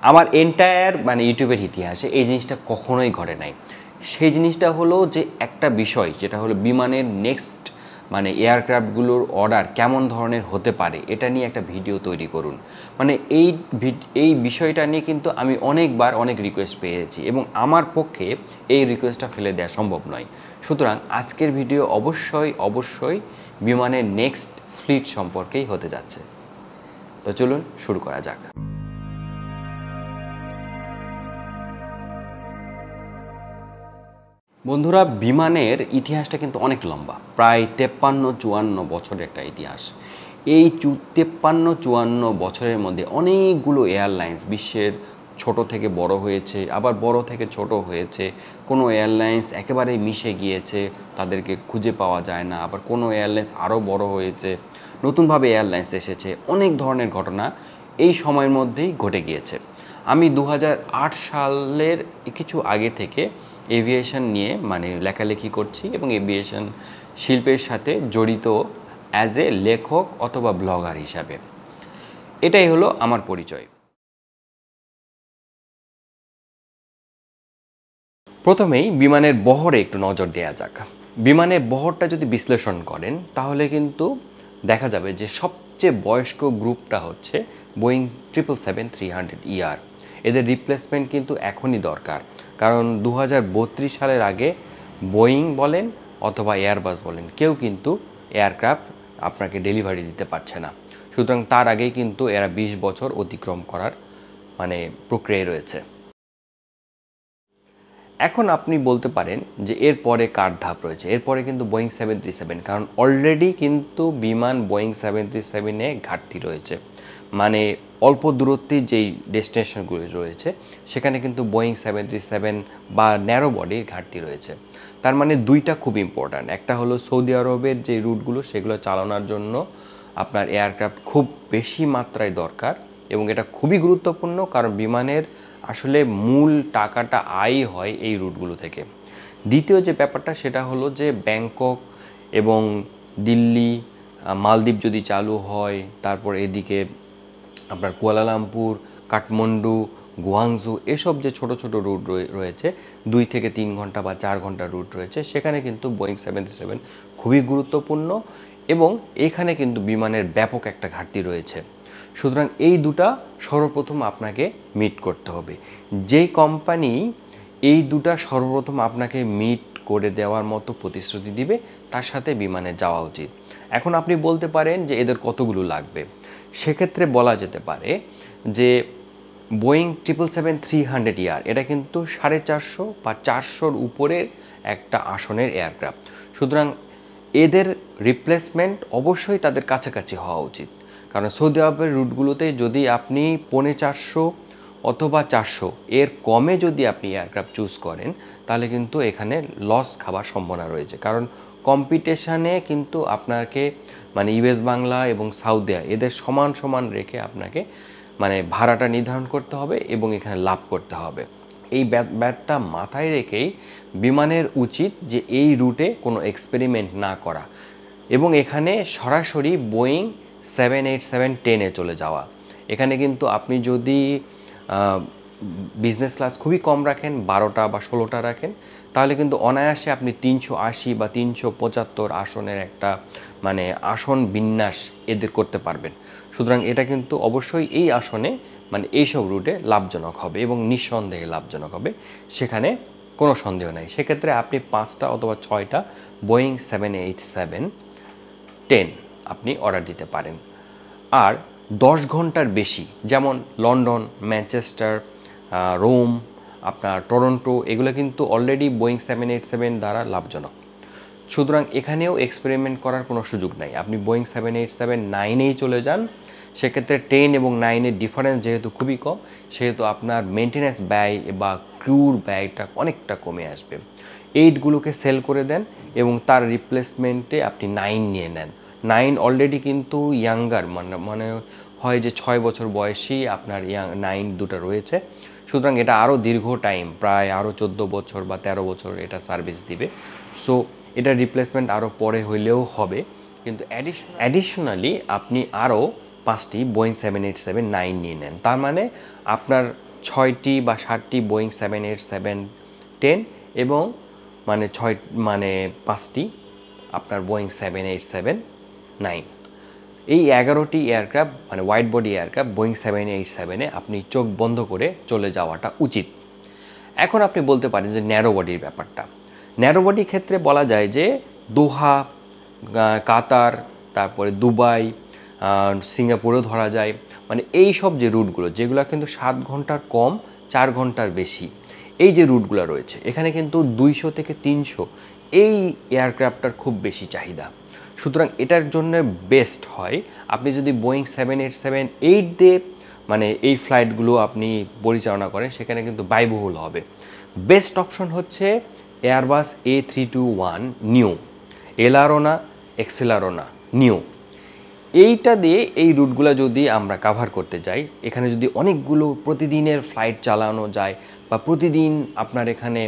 আমার এন্টায়ার ইউটিউবের ইতিহাসে এই জিনিসটা কখনোই ঘটে নাই। সেই জিনিসটা হলো যে একটা বিষয় যেটা হলো বিমানের নেক্সট এয়ারক্রাফটগুলোর অর্ডার কেমন ধরনের হতে পারে এটা নিয়ে একটা ভিডিও তৈরি করুন। এই বিষয়টা নিয়ে কিন্তু আমি অনেকবার অনেক রিকোয়েস্ট পেয়েছি এবং আমার পক্ষে এই রিকোয়েস্টটা ফেলে দেওয়া সম্ভব নয়। সুতরাং আজকের ভিডিও অবশ্যই বিমানের নেক্সট ফ্লিট সম্পর্কেই হতে যাচ্ছে। তো চলুন শুরু করা যাক। বন্ধুরা, বিমানের ইতিহাসটা কিন্তু অনেক লম্বা, প্রায় 53-54 বছরের একটা ইতিহাস। এই 53-54 বছরের মধ্যে অনেকগুলো এয়ারলাইন্স বিশ্বের ছোট থেকে বড় হয়েছে, আবার বড় থেকে ছোট হয়েছে। কোনো এয়ারলাইন্স একেবারে মিশে গিয়েছে, তাদেরকে খুঁজে পাওয়া যায় না। আবার কোনো এয়ারলাইন্স আরও বড় হয়েছে, নতুনভাবে এয়ারলাইন্স এসেছে। অনেক ধরনের ঘটনা এই সময়ের মধ্যেই ঘটে গিয়েছে। আমি 2008 সালের কিছু আগে থেকে এভিয়েশন নিয়ে লেখালেখি করছি এবং এভিয়েশন শিল্পের সাথে জড়িত অ্যাজ এ লেখক অথবা ব্লগার হিসাবে। এটাই হলো আমার পরিচয়। প্রথমেই বিমানের বহরে একটু নজর দেওয়া যাক। বিমানের বহরটা যদি বিশ্লেষণ করেন তাহলে কিন্তু দেখা যাবে যে সবচেয়ে বয়স্ক গ্রুপটা হচ্ছে বোয়িং 777-300ER। এদের রিপ্লেসমেন্ট কিন্তু এখনই দরকার, কারণ 2032 সালের আগে বোয়িং বলেন অথবা এয়ারবাস বলেন কেউ কিন্তু এয়ারক্রাফট আপনাকে ডেলিভারি দিতে পারছে না। সুতরাং তার আগেই কিন্তু এরা 20 বছর অতিক্রম করার প্রক্রিয়ায় রয়েছে। এখন আপনি বলতে পারেন যে এরপরে কার ধাপ রয়েছে। এরপরে কিন্তু বোয়িং 737, কারণ অলরেডি কিন্তু বিমান বোয়িং 737-এ ঘাটতি রয়েছে। অল্প দূরত্বে যেই ডেস্টিনেশনগুলো রয়েছে সেখানে কিন্তু বোয়িং 737 বা ন্যারো বডির ঘাটতি রয়েছে। তার দুইটা খুব ইম্পর্ট্যান্ট। একটা হলো সৌদি আরবের যে রুটগুলো সেগুলো চালানোর জন্য আপনার এয়ারক্রাফট খুব বেশি মাত্রায় দরকার এবং এটা খুবই গুরুত্বপূর্ণ, কারণ বিমানের আসলে মূল টাকাটা আয় হয় এই রুটগুলো থেকে। দ্বিতীয় যে ব্যাপারটা সেটা হলো যে ব্যাংকক এবং দিল্লি, মালদ্বীপ যদি চালু হয়, তারপর এদিকে আপনার কুয়ালালামপুর, কাঠমান্ডু, গুয়াংজু, এসব যে ছোট ছোট রুট রয়েছে 2 থেকে 3 ঘন্টা বা 4 ঘন্টা রুট রয়েছে, সেখানে কিন্তু বোয়িং 737 খুবই গুরুত্বপূর্ণ এবং এখানে কিন্তু বিমানের ব্যাপক একটা ঘাটতি রয়েছে। সুতরাং এই দুটা সর্বপ্রথম আপনাকে মিট করতে হবে। যেই কোম্পানি এই দুটা সর্বপ্রথম আপনাকে মিট করে দেওয়ার মতো প্রতিশ্রুতি দিবে তার সাথে বিমানে যাওয়া উচিত। এখন আপনি বলতে পারেন যে এদের কতগুলো লাগবে। সেক্ষেত্রে বলা যেতে পারে যে বোয়িং 777-300ER এটা কিন্তু 450 বা 400-র উপরের একটা আসনের এয়ারক্রাফট। সুতরাং এদের রিপ্লেসমেন্ট অবশ্যই তাদের কাছাকাছি হওয়া উচিত, কারণ সৌদি আরবের রুটগুলোতে যদি আপনি 450 অথবা 400 এর কমে যদি আপনি এয়ারক্রাফট চুজ করেন তাহলে কিন্তু এখানে লস খাবার সম্ভাবনা রয়েছে। কারণ কম্পিটিশানে কিন্তু আপনাকে ইউএস বাংলা এবং সাউদিয়া এদের সমান সমান রেখে আপনাকে ভাড়াটা নির্ধারণ করতে হবে এবং এখানে লাভ করতে হবে। এই ব্যাপারটা মাথায় রেখেই বিমানের উচিত যে এই রুটে কোনো এক্সপেরিমেন্ট না করা এবং এখানে সরাসরি বোয়িং 787-10-এ চলে যাওয়া। এখানে কিন্তু আপনি যদি বিজনেস ক্লাস খুবই কম রাখেন, 12টা বা 16টা রাখেন, তাহলে কিন্তু অনায়াসে আপনি 380 বা 375 আসনের একটা আসন বিন্যাস এদের করতে পারবেন। সুতরাং এটা কিন্তু অবশ্যই এই আসনে এইসব রুটে লাভজনক হবে এবং নিঃসন্দেহে লাভজনক হবে, সেখানে কোনো সন্দেহ নাই। সেক্ষেত্রে আপনি 5টা অথবা 6টা বোয়িং 787-10 আপনি অর্ডার দিতে পারেন। আর 10 ঘন্টার বেশি, যেমন লন্ডন, ম্যানচেস্টার, রোম, আপনার টরন্টো, এগুলো কিন্তু অলরেডি বোয়িং 787 দ্বারা লাভজনক। সুতরাং এখানেও এক্সপেরিমেন্ট করার কোনো সুযোগ নাই। আপনি বোয়িং 787-9-এই চলে যান। সেক্ষেত্রে 10 এবং 9-এর ডিফারেন্স যেহেতু খুবই কম, সেহেতু আপনার মেনটেন্যান্স ব্যয় বা ক্রুর ব্যয়টা অনেকটা কমে আসবে। 8গুলোকে সেল করে দেন এবং তার রিপ্লেসমেন্টে আপনি 9 নিয়ে নেন। 9 অলরেডি কিন্তু ইয়াঙ্গার হয় যে 6 বছর বয়সী আপনার 9 দুটো রয়েছে। সুতরাং এটা আরও দীর্ঘ টাইম, প্রায় আরও 14 বছর বা 13 বছর এটা সার্ভিস দিবে। সো এটা রিপ্লেসমেন্ট আরও পরে হইলেও হবে, কিন্তু অ্যাডিশনালি আপনি আরও 5টি বোয়িং 787-9 নিয়ে নেন। তার আপনার 6টি বা 7টি বোয়িং 787-10 এবং মানে 5টি আপনার বোয়িং 787-9। এই 11টি এয়ারক্রাফট মানে ওয়াইড বডি এয়ারক্রাফট বোয়িং 787-এ আপনি চোখ বন্ধ করে চলে যাওয়াটা উচিত। এখন আপনি বলতে পারেন যে ন্যারো বডির ব্যাপারটা। ন্যারো বডির ক্ষেত্রে বলা যায় যে দোহা, কাতার, তারপরে দুবাই, সিঙ্গাপুরেও ধরা যায়, মানে এই সব যে রুটগুলো যেগুলো কিন্তু 7 ঘন্টার কম 4 ঘন্টার বেশি, এই যে রুটগুলো রয়েছে এখানে কিন্তু 200 থেকে 300 এই এয়ারক্রাফটটার খুব বেশি চাহিদা। সুতরাং এটার জন্য বেস্ট হয় আপনি যদি বোয়িং 787-8 দিয়ে মানে এই ফ্লাইটগুলো আপনি পরিচালনা করেন, সেখানে কিন্তু ব্যয়বহুল হবে। বেস্ট অপশন হচ্ছে এয়ারবাস A321 নিউ, এলআরও না, এক্সেলআরও না, নিউ। এইটা দিয়ে এই রুটগুলো যদি আমরা কাভার করতে যাই, এখানে যদি অনেকগুলো প্রতিদিনের ফ্লাইট চালানো যায় বা প্রতিদিন আপনার এখানে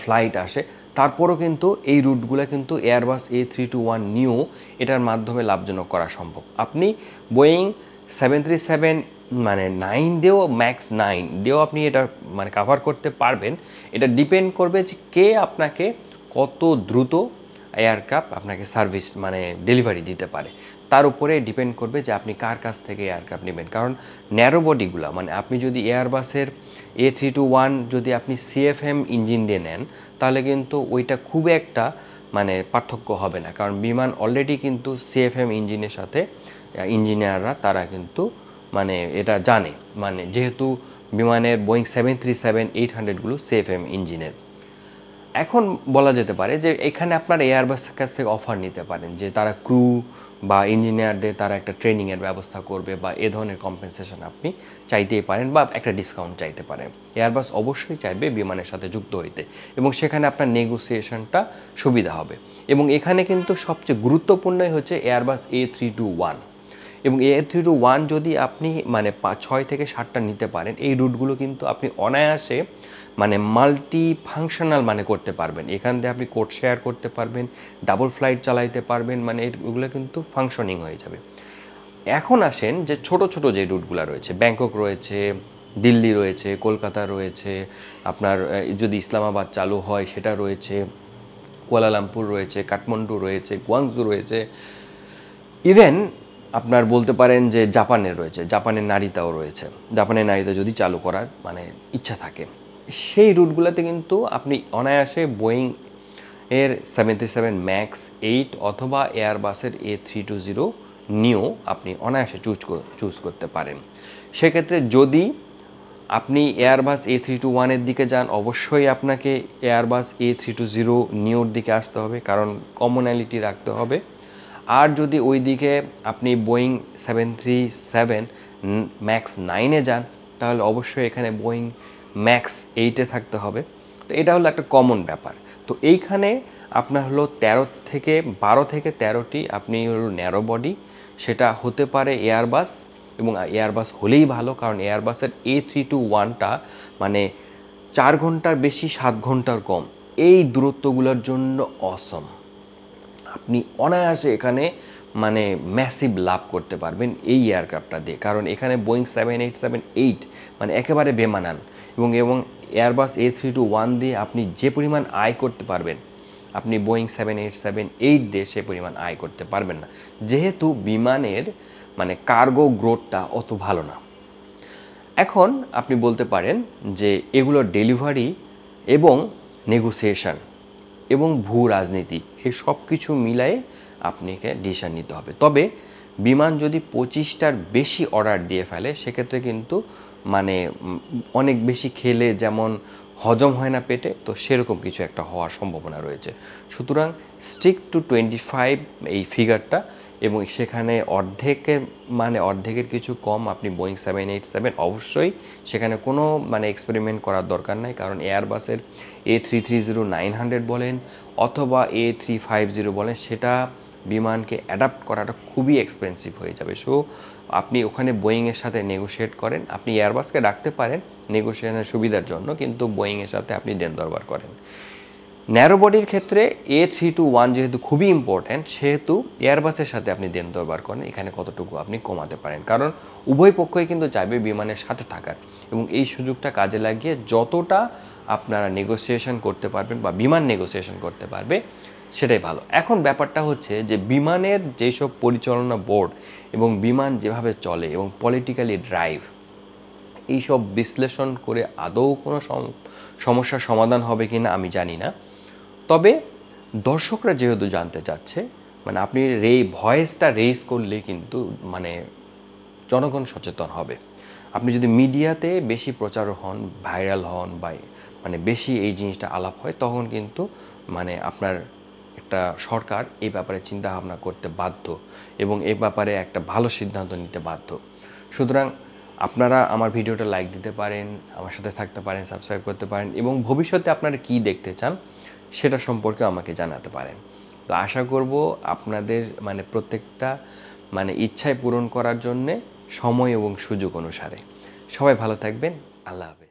ফ্লাইট আসে, তারপরও কিন্তু এই রুটগুলো কিন্তু এয়ারবাস A321 নিউ এটার মাধ্যমে লাভজনক করা সম্ভব। আপনি বোয়িং 737 মানে 9 দিয়েও, ম্যাক্স 9 দিয়েও আপনি এটা মানে কাভার করতে পারবেন। এটা ডিপেন্ড করবে যে কে আপনাকে কত দ্রুত এয়ারক্রাফট আপনাকে সার্ভিস মানে ডেলিভারি দিতে পারে, তার উপরে ডিপেন্ড করবে যে আপনি কার কাছ থেকে এয়ারক্রাফট নেবেন। কারণ ন্যারো বডিগুলো মানে আপনি যদি এয়ারবাসের A321 যদি আপনি CFM ইঞ্জিন দিয়ে নেন, তাহলে কিন্তু ওইটা খুব একটা মানে পার্থক্য হবে না, কারণ বিমান অলরেডি কিন্তু CFM ইঞ্জিনের সাথে ইঞ্জিনিয়াররা তারা কিন্তু মানে এটা জানে, মানে যেহেতু বিমানের বোয়িং 737-800গুলো CFM ইঞ্জিনের। এখন বলা যেতে পারে যে এখানে আপনার এয়ারবাসের কাছ থেকে অফার নিতে পারেন যে তারা ক্রু বা ইঞ্জিনিয়ারদের তারা একটা ট্রেনিংয়ের ব্যবস্থা করবে বা এ ধরনের কম্পেনসেশন আপনি চাইতেই পারেন বা একটা ডিসকাউন্ট চাইতে পারেন। এয়ারবাস অবশ্যই চাইবে বিমানের সাথে যুক্ত হইতে এবং সেখানে আপনার নেগোসিয়েশনটা সুবিধা হবে। এবং এখানে কিন্তু সবচেয়ে গুরুত্বপূর্ণই হচ্ছে এয়ারবাস A321 এবং A321 যদি আপনি মানে 6 থেকে 7টা নিতে পারেন, এই রুটগুলো কিন্তু আপনি অনায়াসে মানে মাল্টি ফাংশনাল মানে করতে পারবেন। এখান থেকে আপনি কোড শেয়ার করতে পারবেন, ডাবল ফ্লাইট চালাইতে পারবেন, মানে এগুলো কিন্তু ফাংশনিং হয়ে যাবে। এখন আসেন যে ছোট ছোট যে রুটগুলো রয়েছে, ব্যাংকক রয়েছে, দিল্লি রয়েছে, কলকাতা রয়েছে, আপনার যদি ইসলামাবাদ চালু হয় সেটা রয়েছে, কুয়ালালামপুর রয়েছে, কাঠমান্ডু রয়েছে, গুয়াংজু রয়েছে, ইভেন আপনার বলতে পারেন যে জাপানের রয়েছে, জাপানের নারিতাও রয়েছে। জাপানের নারিতা যদি চালু করার মানে ইচ্ছা থাকে, সেই রুটগুলোতে কিন্তু আপনি অনায়াসে বোয়িং এর 77 ম্যাক্স 8 অথবা এয়ারবাসের A320 নিউ আপনি অনায়াসে চুজ করতে পারেন। সেক্ষেত্রে যদি আপনি এয়ারবাস A321-এর দিকে যান, অবশ্যই আপনাকে এয়ারবাস A320 নিউর দিকে আসতে হবে, কারণ কমনালিটি রাখতে হবে। আর যদি ওই দিকে আপনি বোয়িং 737 ম্যাক্স 9-এ যান, তাহলে অবশ্যই এখানে বোয়িং ম্যাক্স 8-এ থাকতে হবে। তো এটা হলো একটা কমন ব্যাপার। তো এইখানে আপনার হলো 12 থেকে 13টি আপনি হলো ন্যারো বডি, সেটা হতে পারে এয়ারবাস, এবং এয়ারবাস হলেই ভালো, কারণ এয়ারবাসের A321টা মানে 4 ঘন্টার বেশি 7 ঘন্টার কম, এই দূরত্বগুলোর জন্য অসম। আপনি অনায়াসে এখানে মানে ম্যাসিভ লাভ করতে পারবেন এই এয়ারক্রাফটটা দিয়ে, কারণ এখানে বোয়িং 787-8 মানে একেবারে বেমানান, এবং এয়ারবাস A321 দিয়ে আপনি যে পরিমাণ আয় করতে পারবেন, আপনি বোয়িং 787-8 দিয়ে সে পরিমাণ আয় করতে পারবেন না, যেহেতু বিমানের মানে কার্গো গ্রোথটা অত ভালো না। এখন আপনি বলতে পারেন যে এগুলোর ডেলিভারি এবং নেগোসিয়েশন এবং ভূ রাজনীতি এই সব কিছু মিলাই আপনাকে ডিসিশন নিতে হবে। তবে বিমান যদি 25টার বেশি অর্ডার দিয়ে ফেলে, সেক্ষেত্রে কিন্তু মানে অনেক বেশি খেলে যেমন হজম হয় না পেটে, তো সেরকম কিছু একটা হওয়ার সম্ভাবনা রয়েছে। সুতরাং স্টিক টু 25 এই ফিগারটা, এবং সেখানে অর্ধেকের কিছু কম আপনি বোয়িং 787 অবশ্যই, সেখানে কোনো মানে এক্সপেরিমেন্ট করার দরকার নাই, কারণ এয়ারবাসের A330-900 বলেন অথবা A350 বলেন, সেটা বিমানকে অ্যাডাপ্ট করাটা খুবই এক্সপেন্সিভ হয়ে যাবে। সো আপনি ওখানে বোয়িংয়ের সাথে নেগোশিয়েট করেন, আপনি এয়ারবাসকে ডাকতে পারেন নেগোশিয়েশনের সুবিধার জন্য, কিন্তু বোয়িংয়ের সাথে আপনি দেন দরবার করেন। ন্যারো বডির ক্ষেত্রে A321 যেহেতু খুবই ইম্পর্ট্যান্ট, সেহেতু এয়ারবাসের সাথে আপনি দেন দরবার করেন এখানে কতটুকু আপনি কমাতে পারেন, কারণ উভয় পক্ষই কিন্তু চাইবে বিমানের সাথে থাকার, এবং এই সুযোগটা কাজে লাগিয়ে যতটা আপনারা নেগোসিয়েশন করতে পারবেন বা বিমান নেগোসিয়েশন করতে পারবে সেটাই ভালো। এখন ব্যাপারটা হচ্ছে যে বিমানের যেসব পরিচালনা বোর্ড এবং বিমান যেভাবে চলে এবং পলিটিক্যালি ড্রাইভ, এইসব বিশ্লেষণ করে আদৌ কোনো সমস্যার সমাধান হবে কি না আমি জানি না। তবে দর্শকরা যেহেতু জানতে চাচ্ছে, মানে আপনি ভয়েসটা রেইজ করলে কিন্তু মানে জনগণ সচেতন হবে। আপনি যদি মিডিয়াতে বেশি প্রচার হন, ভাইরাল হন বা মানে বেশি এই জিনিসটা আলাপ হয়, তখন কিন্তু মানে আপনার একটা সরকার এই ব্যাপারে চিন্তা ভাবনা করতে বাধ্য এবং এই ব্যাপারে একটা ভালো সিদ্ধান্ত নিতে বাধ্য। সুতরাং আপনারা আমার ভিডিওটা লাইক দিতে পারেন, আমার সাথে থাকতে পারেন, সাবস্ক্রাইব করতে পারেন এবং ভবিষ্যতে আপনারা কী দেখতে চান সেটা সম্পর্কে আমাকে জানাতে পারেন। তো আশা করব আপনাদের মানে প্রত্যেকটা মানে ইচ্ছায় পূরণ করার জন্যে সময় এবং সুযোগ অনুসারে। সবাই ভালো থাকবেন। আল্লাহ হাফেজ।